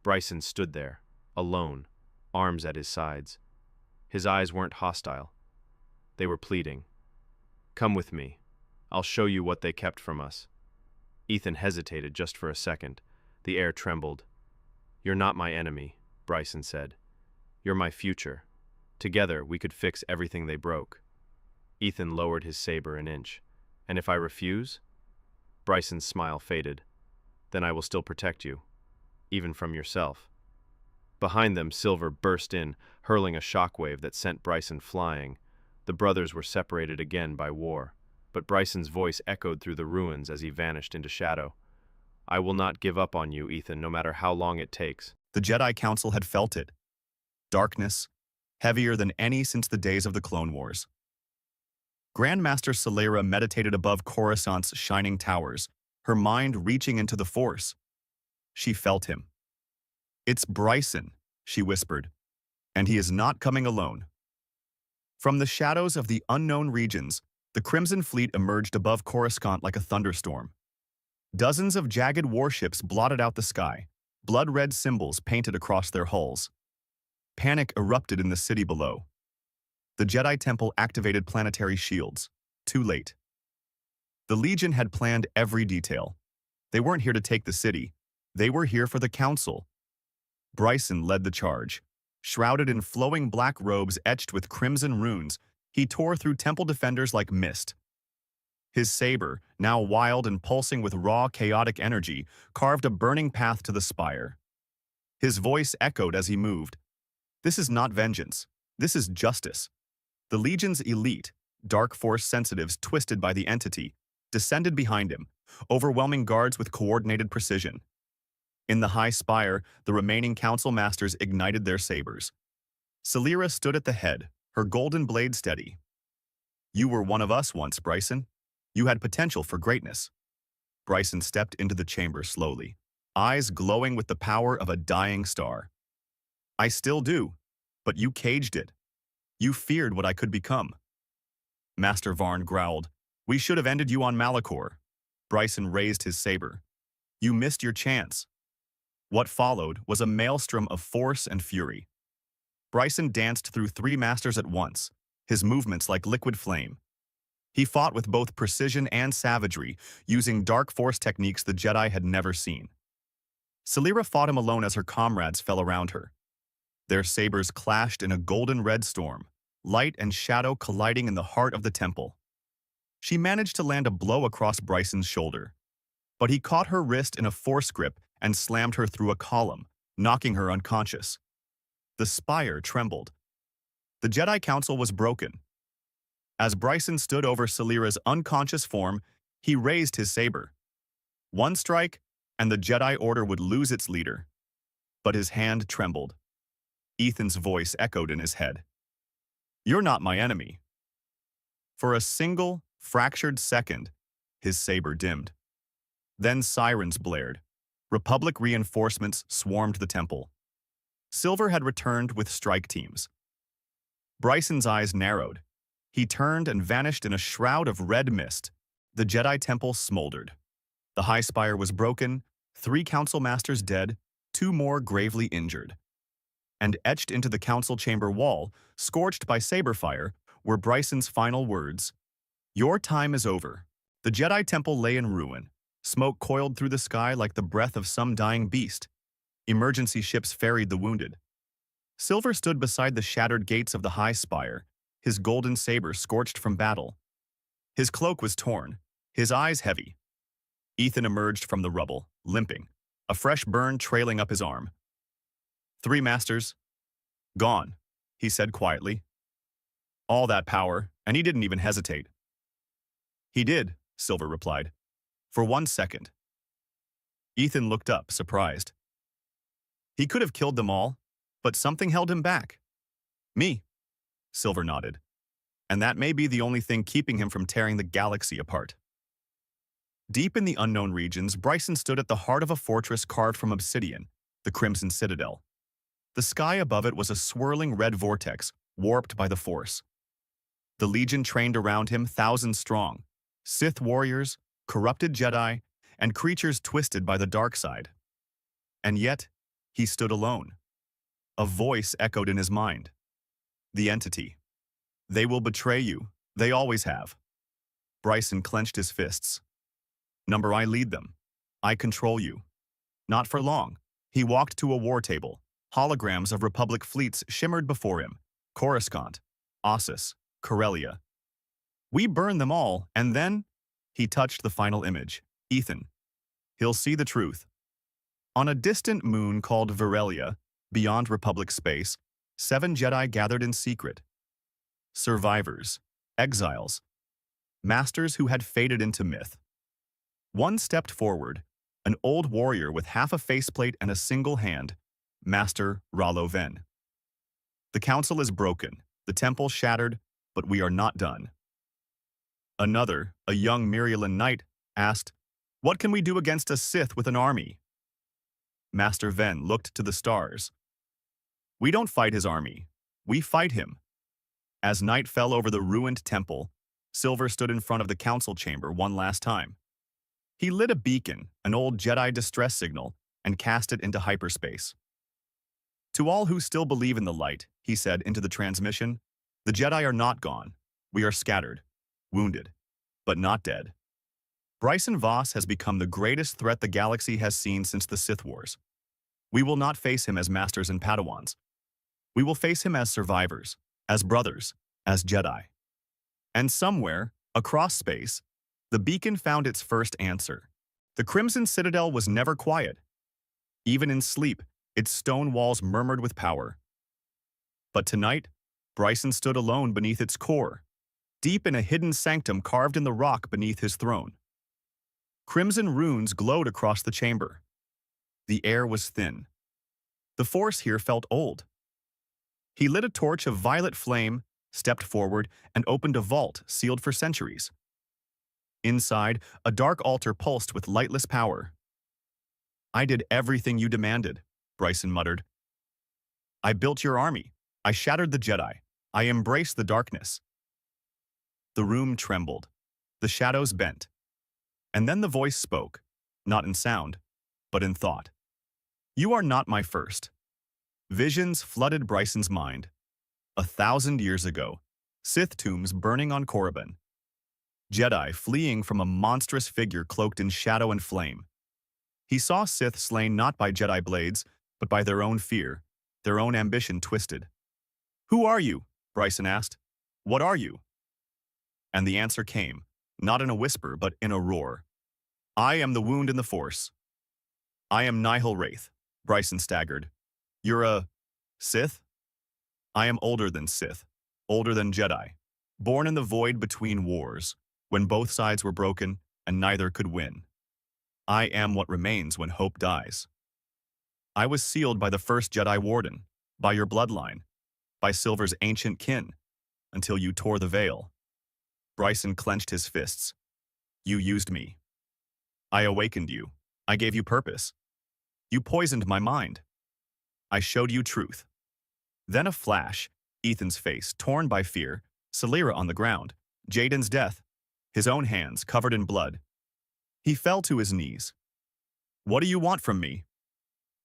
Bryson stood there, alone, arms at his sides. His eyes weren't hostile. They were pleading. Come with me. I'll show you what they kept from us. Ethan hesitated just for a second. The air trembled. You're not my enemy, Bryson said. You're my future. Together, we could fix everything they broke. Ethan lowered his saber an inch. And if I refuse? Bryson's smile faded. Then I will still protect you, even from yourself. Behind them, Silver burst in, hurling a shockwave that sent Bryson flying. The brothers were separated again by war, but Bryson's voice echoed through the ruins as he vanished into shadow. I will not give up on you, Ethan, no matter how long it takes. The Jedi Council had felt it. Darkness, heavier than any since the days of the Clone Wars. Grandmaster Salera meditated above Coruscant's shining towers, her mind reaching into the Force. She felt him. It's Bryson, she whispered, and he is not coming alone. From the shadows of the unknown regions, the Crimson Fleet emerged above Coruscant like a thunderstorm. Dozens of jagged warships blotted out the sky, blood-red symbols painted across their hulls. Panic erupted in the city below. The Jedi Temple activated planetary shields. Too late. The Legion had planned every detail. They weren't here to take the city. They were here for the Council. Bryson led the charge. Shrouded in flowing black robes etched with crimson runes, he tore through temple defenders like mist. His saber, now wild and pulsing with raw, chaotic energy, carved a burning path to the spire. His voice echoed as he moved. This is not vengeance. This is justice. The Legion's elite, dark force sensitives twisted by the entity, descended behind him, overwhelming guards with coordinated precision. In the high spire, the remaining council masters ignited their sabers. Salera stood at the head, her golden blade steady. You were one of us once, Bryson. You had potential for greatness. Bryson stepped into the chamber slowly, eyes glowing with the power of a dying star. I still do, but you caged it. You feared what I could become. Master Varn growled. We should have ended you on Malachor. Bryson raised his saber. You missed your chance. What followed was a maelstrom of force and fury. Bryson danced through 3 masters at once, his movements like liquid flame. He fought with both precision and savagery, using dark force techniques the Jedi had never seen. Salera fought him alone as her comrades fell around her. Their sabers clashed in a golden-red storm, light and shadow colliding in the heart of the temple. She managed to land a blow across Bryson's shoulder, but he caught her wrist in a force grip and slammed her through a column, knocking her unconscious. The spire trembled. The Jedi Council was broken. As Bryson stood over Salera's unconscious form, he raised his saber. One strike, and the Jedi Order would lose its leader. But his hand trembled. Ethan's voice echoed in his head. You're not my enemy. For a single, fractured second, his saber dimmed. Then sirens blared. Republic reinforcements swarmed the temple. Silver had returned with strike teams. Bryson's eyes narrowed, He turned and vanished in a shroud of red mist. The Jedi Temple smoldered. The High Spire was broken, 3 Council Masters dead, 2 more gravely injured. And etched into the Council Chamber wall, scorched by saber fire, were Bryson's final words. "Your time is over." The Jedi Temple lay in ruin. Smoke coiled through the sky like the breath of some dying beast. Emergency ships ferried the wounded. Silver stood beside the shattered gates of the High Spire, his golden saber scorched from battle. His cloak was torn, his eyes heavy. Ethan emerged from the rubble, limping, a fresh burn trailing up his arm. 3 masters. Gone, he said quietly. All that power, and he didn't even hesitate. He did, Silver replied. For 1 second. Ethan looked up, surprised. He could have killed them all, but something held him back. Me, Silver nodded. And that may be the only thing keeping him from tearing the galaxy apart. Deep in the unknown regions, Bryson stood at the heart of a fortress carved from obsidian, the Crimson Citadel. The sky above it was a swirling red vortex, warped by the Force. The Legion trained around him, thousands strong, Sith warriors, corrupted Jedi, and creatures twisted by the dark side. And yet, he stood alone. A voice echoed in his mind. The entity. They will betray you. They always have. Bryson clenched his fists. Number, I lead them. I control you. Not for long. He walked to a war table. Holograms of Republic fleets shimmered before him. Coruscant, Ossus, Corellia. We burn them all, and then... He touched the final image. Ethan. He'll see the truth. On a distant moon called Virelia, beyond Republic space, 7 Jedi gathered in secret. Survivors, exiles, masters who had faded into myth. One stepped forward, an old warrior with half a faceplate and a single hand, Master Rallo Ven. The council is broken, the temple shattered, but we are not done. Another, a young Mirialan knight, asked, "What can we do against a Sith with an army?" Master Ven looked to the stars. "We don't fight his army. We fight him." As night fell over the ruined temple, Silver stood in front of the council chamber one last time. He lit a beacon, an old Jedi distress signal, and cast it into hyperspace. "To all who still believe in the light," he said into the transmission, "the Jedi are not gone. We are scattered, wounded, but not dead. Bryson Voss has become the greatest threat the galaxy has seen since the Sith Wars. We will not face him as masters and Padawans. We will face him as survivors, as brothers, as Jedi." And somewhere, across space, the beacon found its first answer. The Crimson Citadel was never quiet. Even in sleep, its stone walls murmured with power. But tonight, Bryson stood alone beneath its core, deep in a hidden sanctum carved in the rock beneath his throne. Crimson runes glowed across the chamber. The air was thin. The Force here felt old. He lit a torch of violet flame, stepped forward, and opened a vault sealed for centuries. Inside, a dark altar pulsed with lightless power. "I did everything you demanded," Bryson muttered. "I built your army. I shattered the Jedi. I embraced the darkness." The room trembled. The shadows bent. And then the voice spoke, not in sound, but in thought. "You are not my first." Visions flooded Bryson's mind. 1,000 years ago, Sith tombs burning on Korriban. Jedi fleeing from a monstrous figure cloaked in shadow and flame. He saw Sith slain not by Jedi blades, but by their own fear, their own ambition twisted. "Who are you?" Bryson asked. "What are you?" And the answer came, not in a whisper, but in a roar. "I am the wound in the Force." "I am Nihil Wraith," Bryson staggered. "You're a... Sith?" "I am older than Sith, older than Jedi, born in the void between wars, when both sides were broken and neither could win. I am what remains when hope dies. I was sealed by the first Jedi Warden, by your bloodline, by Silver's ancient kin, until you tore the veil." Bryson clenched his fists. "You used me. I awakened you. I gave you purpose. You poisoned my mind. I showed you truth." Then a flash, Ethan's face, torn by fear, Celera on the ground, Jaden's death, his own hands covered in blood. He fell to his knees. "What do you want from me?"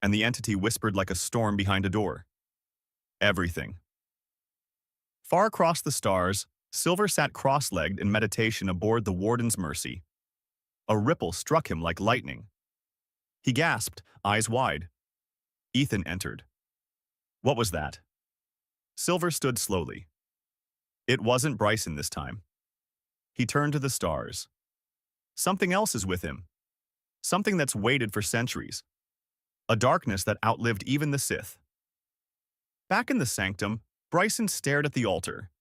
And the entity whispered like a storm behind a door. "Everything." Far across the stars, Silver sat cross-legged in meditation aboard the Warden's Mercy. A ripple struck him like lightning. He gasped, eyes wide. Ethan entered. What was that? Silver stood slowly. It wasn't Bryson this time. He turned to the stars. Something else is with him. Something that's waited for centuries. A darkness that outlived even the Sith. Back in the sanctum, Bryson stared at the altar.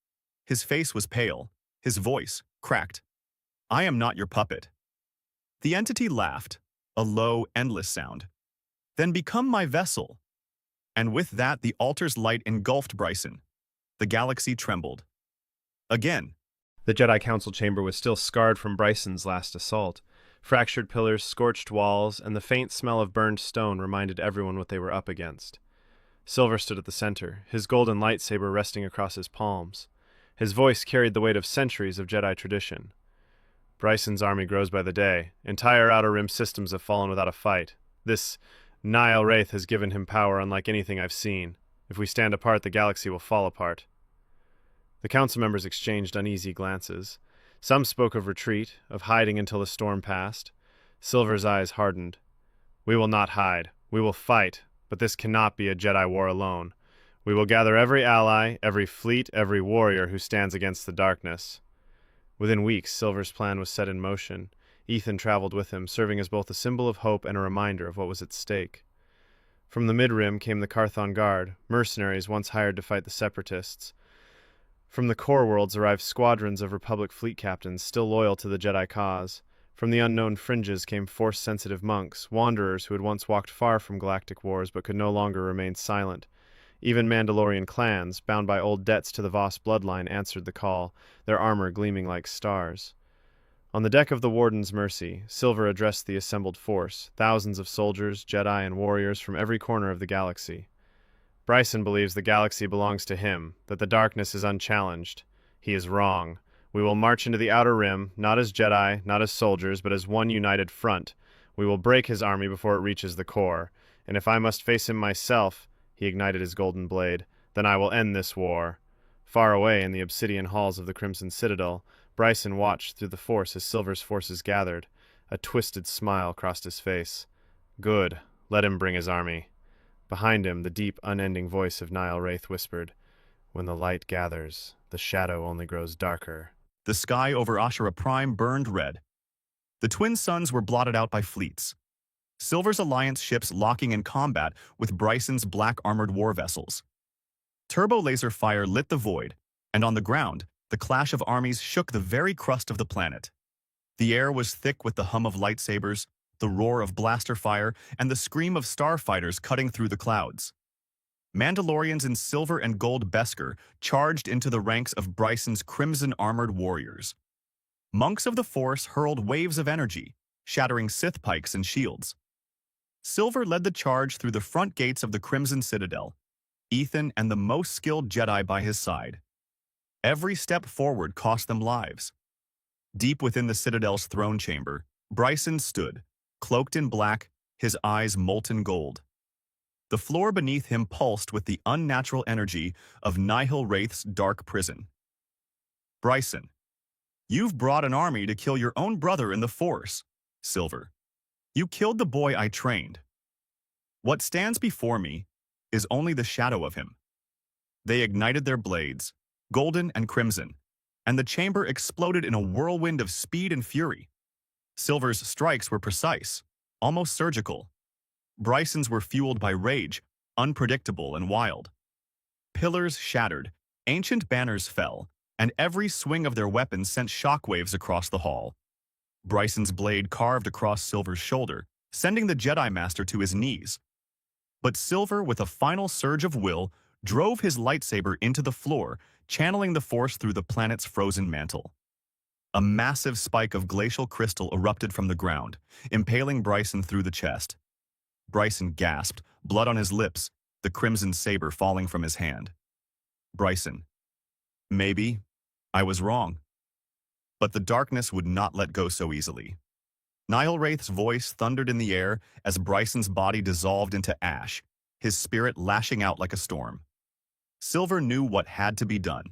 His face was pale, his voice cracked. "I am not your puppet." The entity laughed, a low, endless sound. "Then become my vessel." And with that, the altar's light engulfed Bryson. The galaxy trembled. Again. The Jedi Council chamber was still scarred from Bryson's last assault. Fractured pillars, scorched walls, and the faint smell of burned stone reminded everyone what they were up against. Silver stood at the center, his golden lightsaber resting across his palms. His voice carried the weight of centuries of Jedi tradition. Bryson's army grows by the day. Entire Outer Rim systems have fallen without a fight. This Nihil Wraith has given him power unlike anything I've seen. If we stand apart, the galaxy will fall apart. The council members exchanged uneasy glances. Some spoke of retreat, of hiding until the storm passed. Silver's eyes hardened. "We will not hide. We will fight, but this cannot be a Jedi war alone. We will gather every ally, every fleet, every warrior who stands against the darkness." Within weeks, Silver's plan was set in motion. Ethan traveled with him, serving as both a symbol of hope and a reminder of what was at stake. From the Mid-Rim came the Carthon Guard, mercenaries once hired to fight the Separatists. From the core worlds arrived squadrons of Republic fleet captains still loyal to the Jedi cause. From the unknown fringes came Force-sensitive monks, wanderers who had once walked far from galactic wars but could no longer remain silent. Even Mandalorian clans, bound by old debts to the Voss bloodline, answered the call, their armor gleaming like stars. On the deck of the Warden's Mercy, Silver addressed the assembled force, thousands of soldiers, Jedi, and warriors from every corner of the galaxy. Bryson believes the galaxy belongs to him, that the darkness is unchallenged. He is wrong. We will march into the Outer Rim, not as Jedi, not as soldiers, but as one united front. We will break his army before it reaches the core, and if I must face him myself, he ignited his golden blade, then I will end this war. Far away in the obsidian halls of the Crimson Citadel, Bryson watched through the Force as Silver's forces gathered. A twisted smile crossed his face. Good, let him bring his army. Behind him, the deep, unending voice of Nihil Wraith whispered, "When the light gathers, the shadow only grows darker." The sky over Ashura Prime burned red. The twin suns were blotted out by fleets. Silver's alliance ships locking in combat with Bryson's black-armored war vessels. Turbo laser fire lit the void, and on the ground, the clash of armies shook the very crust of the planet. The air was thick with the hum of lightsabers, the roar of blaster fire, and the scream of starfighters cutting through the clouds. Mandalorians in silver and gold Beskar charged into the ranks of Bryson's crimson-armored warriors. Monks of the Force hurled waves of energy, shattering Sith pikes and shields. Silver led the charge through the front gates of the Crimson Citadel, Ethan and the most skilled Jedi by his side. Every step forward cost them lives. Deep within the Citadel's throne chamber, Bryson stood, cloaked in black, his eyes molten gold. The floor beneath him pulsed with the unnatural energy of Nihil Wraith's dark prison. "Bryson, you've brought an army to kill your own brother in the Force, Silver. You killed the boy I trained. What stands before me is only the shadow of him." They ignited their blades, golden and crimson, and the chamber exploded in a whirlwind of speed and fury. Silver's strikes were precise, almost surgical. Bryson's were fueled by rage, unpredictable and wild. Pillars shattered, ancient banners fell, and every swing of their weapons sent shockwaves across the hall. Bryson's blade carved across Silver's shoulder, sending the Jedi Master to his knees. But Silver, with a final surge of will, drove his lightsaber into the floor, channeling the Force through the planet's frozen mantle. A massive spike of glacial crystal erupted from the ground, impaling Bryson through the chest. Bryson gasped, blood on his lips, the crimson saber falling from his hand. "Bryson, maybe I was wrong. But the darkness would not let go so easily. Nihilwraith's voice thundered in the air as Bryson's body dissolved into ash, his spirit lashing out like a storm. Silver knew what had to be done.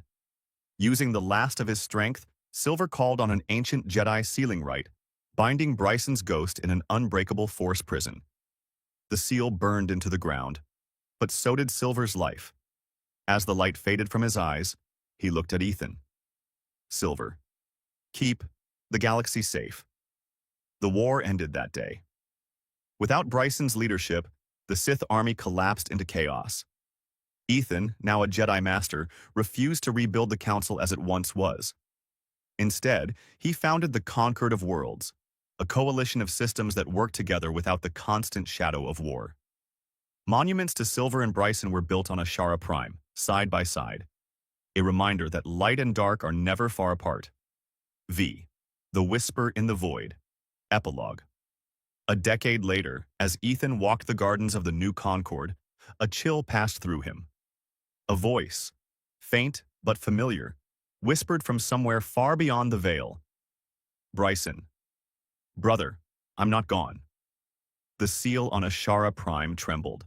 Using the last of his strength, Silver called on an ancient Jedi sealing rite, binding Bryson's ghost in an unbreakable force prison. The seal burned into the ground, but so did Silver's life. As the light faded from his eyes, he looked at Ethan. Silver. Keep the galaxy safe. The war ended that day. Without Bryson's leadership, the Sith army collapsed into chaos. Ethan, now a Jedi Master, refused to rebuild the Council as it once was. Instead, he founded the Concord of Worlds, a coalition of systems that work together without the constant shadow of war. Monuments to Silver and Bryson were built on Ashara Prime, side by side, a reminder that light and dark are never far apart. V. The Whisper in the Void. Epilogue. A decade later, as Ethan walked the gardens of the new Concord, a chill passed through him. A voice, faint but familiar, whispered from somewhere far beyond the veil. Bryson. Brother, I'm not gone. The seal on Ashara Prime trembled.